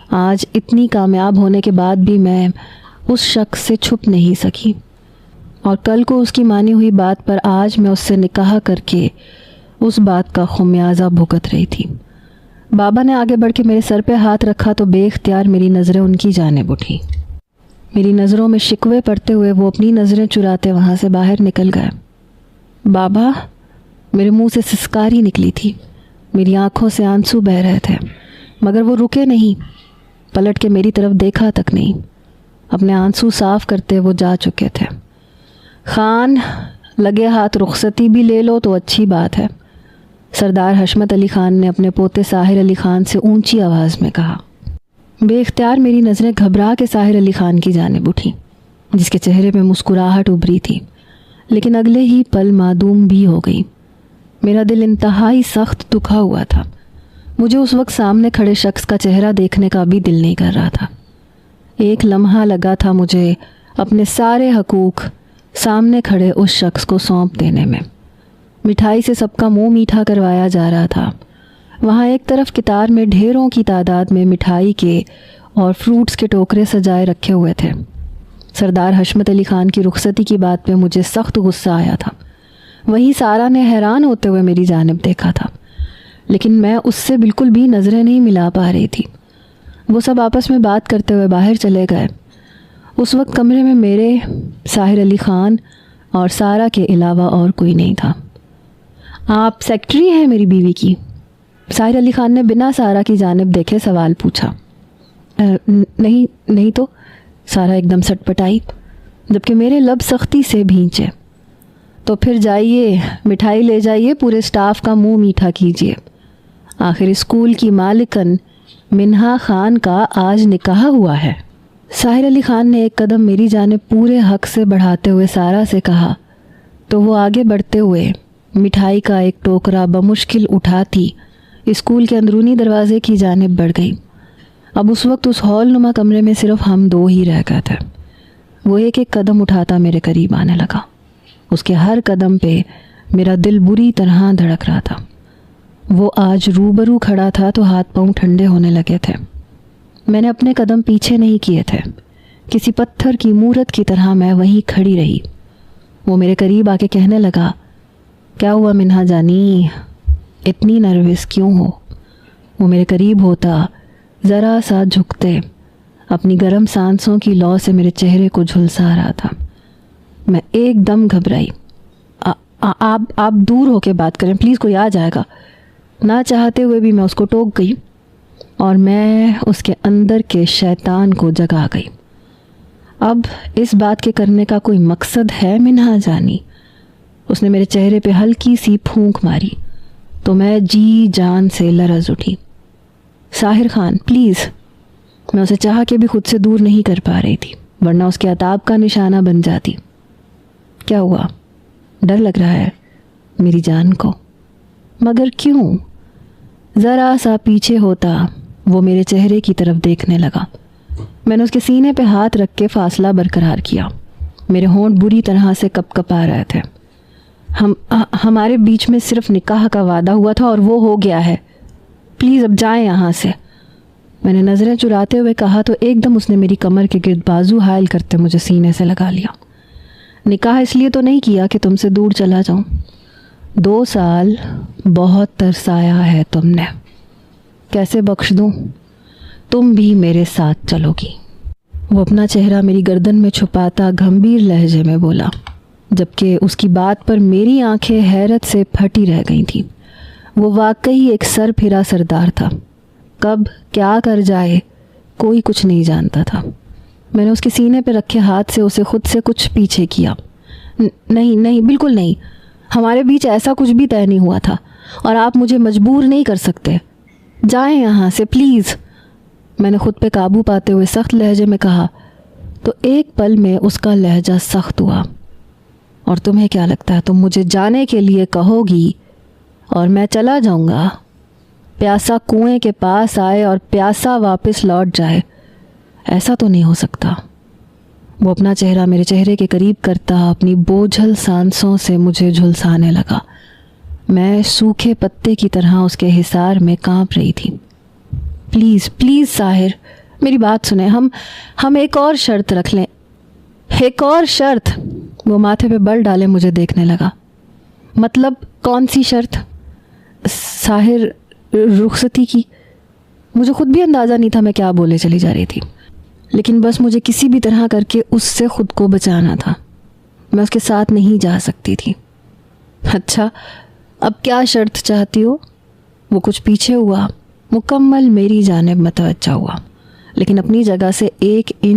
آج اتنی کامیاب ہونے کے بعد بھی میں اس شخص سے چھپ نہیں سکی، اور کل کو اس کی مانی ہوئی بات پر آج میں اس سے نکاح کر کے اس بات کا خمیازہ بھگت رہی تھی۔ بابا نے آگے بڑھ کے میرے سر پہ ہاتھ رکھا تو بے اختیار میری نظریں ان کی جانب اٹھی۔ میری نظروں میں شکوے پڑتے ہوئے وہ اپنی نظریں چراتے وہاں سے باہر نکل گئے۔ بابا، میرے منہ سے سسکاری نکلی تھی، میری آنکھوں سے آنسو بہہ رہے تھے، مگر وہ رکے نہیں، پلٹ کے میری طرف دیکھا تک نہیں۔ اپنے آنسو صاف کرتے وہ جا چکے تھے۔ خان، لگے ہاتھ رخصتی بھی لے لو تو اچھی بات ہے، سردار حشمت علی خان نے اپنے پوتے ساحر علی خان سے اونچی آواز میں کہا۔ بے اختیار میری نظریں گھبرا کے ساحر علی خان کی جانب اٹھیں، جس کے چہرے میں مسکراہٹ ابھری تھی، لیکن اگلے ہی پل معدوم بھی ہو گئی۔ میرا دل انتہائی سخت دکھا ہوا تھا۔ مجھے اس وقت سامنے کھڑے شخص کا چہرہ دیکھنے کا بھی دل نہیں کر رہا تھا۔ ایک لمحہ لگا تھا مجھے اپنے سارے حقوق سامنے کھڑے اس شخص کو سونپ دینے میں۔ مٹھائی سے سب کا منہ میٹھا کروایا جا رہا تھا۔ وہاں ایک طرف کتار میں ڈھیروں کی تعداد میں مٹھائی کے اور فروٹس کے ٹوکرے سجائے رکھے ہوئے تھے۔ سردار حشمت علی خان کی رخصتی کی بات پہ مجھے سخت غصہ آیا تھا۔ وہیں سارا نے حیران ہوتے ہوئے میری جانب دیکھا تھا، لیکن میں اس سے بالکل بھی نظریں نہیں ملا پا رہی تھی۔ وہ سب آپس میں بات کرتے ہوئے باہر چلے گئے۔ اس وقت کمرے میں میرے، ساحر علی خان اور سارا کے علاوہ اور کوئی نہیں تھا۔ آپ سیکٹری ہیں میری بیوی کی؟ ساحر علی خان نے بنا سارا کی جانب دیکھے سوال پوچھا۔ نہیں تو، سارا ایک دم سٹ پٹائی، جبکہ میرے لب سختی سے بھینچے۔ تو پھر جائیے، مٹھائی لے جائیے، پورے سٹاف کا منہ میٹھا کیجیے۔ آخر اسکول کی مالکن منہا خان کا آج نکاح ہوا ہے۔ ساحر علی خان نے ایک قدم میری جانب پورے حق سے بڑھاتے ہوئے سارا سے کہا، تو وہ آگے بڑھتے ہوئے مٹھائی کا ایک ٹوکرا بمشکل اٹھاتی اسکول کے اندرونی دروازے کی جانب بڑھ گئی۔ اب اس وقت اس ہال نما کمرے میں صرف ہم دو ہی رہ گئے تھے۔ وہ ایک ایک قدم اٹھاتا میرے قریب آنے لگا۔ اس کے ہر قدم پہ میرا دل بری طرح دھڑک رہا تھا۔ وہ آج روبرو کھڑا تھا تو ہاتھ پاؤں ٹھنڈے ہونے لگے تھے۔ میں نے اپنے قدم پیچھے نہیں کیے تھے، کسی پتھر کی مورت کی طرح میں وہیں کھڑی رہی۔ وہ میرے قریب آ کے کہنے لگا، کیا ہوا منہا جانی، اتنی نروس کیوں ہو؟ وہ میرے قریب ہوتا، ذرا سا جھکتے، اپنی گرم سانسوں کی لو سے میرے چہرے کو جھلسا رہا تھا۔ میں ایک دم گھبرائی۔ آپ دور ہو کے بات کریں پلیز، کوئی آ جائے گا۔ نہ چاہتے ہوئے بھی میں اس کو ٹوک گئی اور میں اس کے اندر کے شیطان کو جگا گئی۔ اب اس بات کے کرنے کا کوئی مقصد ہے منہا جانی؟ اس نے میرے چہرے پہ ہلکی سی پھونک ماری تو میں جی جان سے لرز اٹھی۔ ساحر خان پلیز، میں اسے چاہ کے بھی خود سے دور نہیں کر پا رہی تھی، ورنہ اس کے عتاب کا نشانہ بن جاتی۔ کیا ہوا؟ ڈر لگ رہا ہے میری جان کو؟ مگر کیوں؟ ذرا سا پیچھے ہوتا وہ میرے چہرے کی طرف دیکھنے لگا۔ میں نے اس کے سینے پہ ہاتھ رکھ کے فاصلہ برقرار کیا۔ میرے ہونٹ بری طرح سے کپ کپا رہے تھے۔ ہمارے بیچ میں صرف نکاح کا وعدہ ہوا تھا اور وہ ہو گیا ہے، پلیز اب جائیں یہاں سے۔ میں نے نظریں چراتے ہوئے کہا تو ایک دم اس نے میری کمر کے گرد بازو حائل کرتے مجھے سینے سے لگا لیا۔ نکاح اس لیے تو نہیں کیا کہ تم سے دور چلا جاؤں۔ 2 سال بہت ترسایا ہے تم نے، کیسے بخش دوں؟ تم بھی میرے ساتھ چلو گی۔ وہ اپنا چہرہ میری گردن میں چھپاتا گھمبیر لہجے میں بولا، جبکہ اس کی بات پر میری آنکھیں حیرت سے پھٹی رہ گئی تھیں۔ وہ واقعی ایک سر پھرا سردار تھا، کب کیا کر جائے کوئی کچھ نہیں جانتا تھا۔ میں نے اس کے سینے پہ رکھے ہاتھ سے اسے خود سے کچھ پیچھے کیا۔ نہیں بالکل نہیں، ہمارے بیچ ایسا کچھ بھی طے نہیں ہوا تھا اور آپ مجھے مجبور نہیں کر سکتے، جائیں یہاں سے پلیز۔ میں نے خود پہ قابو پاتے ہوئے سخت لہجے میں کہا تو ایک پل میں اس کا لہجہ سخت ہوا۔ اور تمہیں کیا لگتا ہے تم مجھے جانے کے لیے کہو گی اور میں چلا جاؤں گا؟ پیاسا کنویں کے پاس آئے اور پیاسا واپس لوٹ جائے، ایسا تو نہیں ہو سکتا۔ وہ اپنا چہرہ میرے چہرے کے قریب کرتا اپنی بوجھل سانسوں سے مجھے جھلسانے لگا۔ میں سوکھے پتے کی طرح اس کے حصار میں کانپ رہی تھی۔ پلیز پلیز ساحر میری بات سنیں, ہم ایک اور شرط رکھ لیں. ایک اور شرط. وہ ماتھے پہ بل ڈالے مجھے دیکھنے لگا. مطلب کون سی شرط؟ ساحر رخصتی کی. مجھے خود بھی اندازہ نہیں تھا میں کیا بولے چلی جا رہی تھی, لیکن بس مجھے کسی بھی طرح کر کے اس سے خود کو بچانا تھا. میں اس کے ساتھ نہیں جا سکتی تھی. اچھا اب کیا شرط چاہتی ہو؟ وہ کچھ پیچھے ہوا, مکمل میری جانب متوجہ ہوا, لیکن اپنی جگہ سے 1 انچ